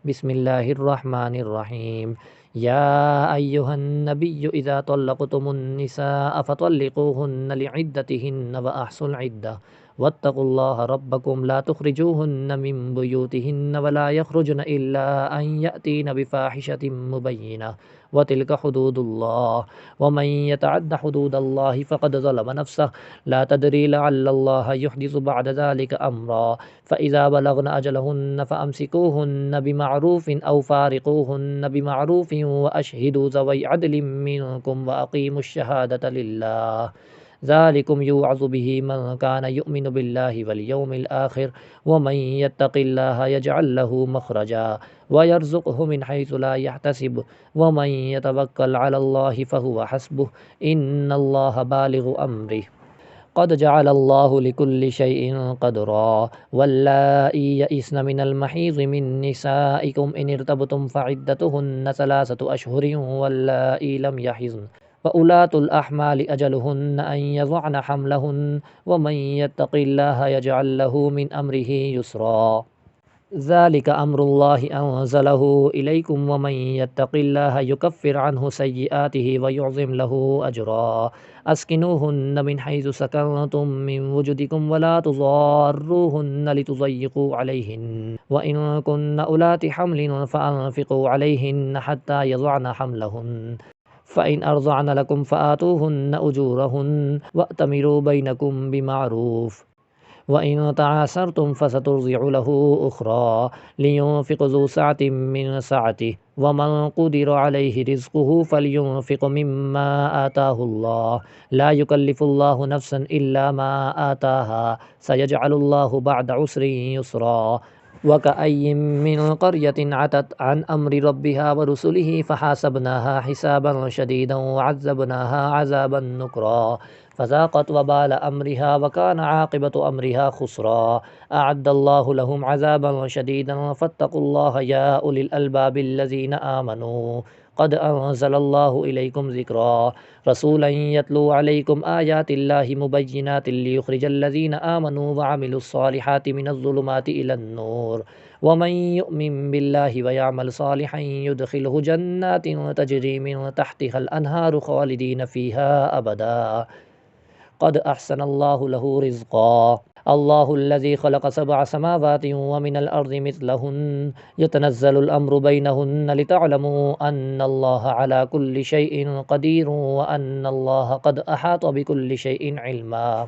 بسم الله الرحمن الرحيم. يا أيها النبي إذا طلقتم النساء فطلقوهن لعدتهن وأحصوا العدة واتقوا الله ربكم لا تخرجوهن من بيوتهن ولا يخرجن إلا أن يأتين بفاحشة مبينة وتلك حدود الله ومن يتعد حدود الله فقد ظلم نفسه لا تدري لعل الله يحدث بعد ذلك أمرا فإذا بلغن أجلهن فأمسكوهن بمعروف أو فارقوهن بمعروف وأشهدوا ذوي عدل منكم وأقيموا الشهادة لله ذلكم يوعظ به من كان يؤمن بالله واليوم الآخر ومن يتق الله يجعل له مخرجا ويرزقه من حيث لا يحتسب ومن يتوكل على الله فهو حسبه إن الله بالغ أمره قد جعل الله لكل شيء قدرا واللائي يئسن من المحيض من نسائكم إن ارتبتم فعدتهن 3 أشهر واللائي لم يحضن وأولاة الأحمال أجلهن أن يضعن حملهن ومن يتق الله يجعل له من أمره يسرا ذلك أمر الله أنزله إليكم ومن يتق الله يكفر عنه سيئاته ويعظم له أجرا أسكنوهن من حيث سكنتم من وجدكم ولا تضاروهن لتضيقوا عليهن وإن كن أولات حمل فأنفقوا عليهن حتى يضعن حملهن فإن أرضعن لكم فآتوهن أجورهن وأتمروا بينكم بمعروف وإن تعاسرتم فسترضع له أخرى لينفق ذو سعة من سعته ومن قدر عليه رزقه فلينفق مما آتاه الله لا يكلف الله نفسا إلا ما آتاها سيجعل الله بعد عسر يسرا وكأي من قرية عتت عن أمر ربها ورسله فحاسبناها حسابا شديدا وعذبناها عذابا نكرا فذاقت وبال أمرها وكان عاقبة أمرها خسرا أعد الله لهم عذابا شديدا فاتقوا الله يا أولي الألباب الذين آمنوا قد أنزل الله إليكم ذكرا رسولا يتلو عليكم آيات الله مبينات ليخرج الذين آمنوا وعملوا الصالحات من الظلمات إلى النور ومن يؤمن بالله ويعمل صالحا يدخله جنات تجري من تحتها الأنهار خالدين فيها أبدا قد أحسن الله له رزقا الله الذي خلق 7 سماوات ومن الأرض مثلهن يتنزل الأمر بينهن لتعلموا أن الله على كل شيء قدير وأن الله قد أحاط بكل شيء علما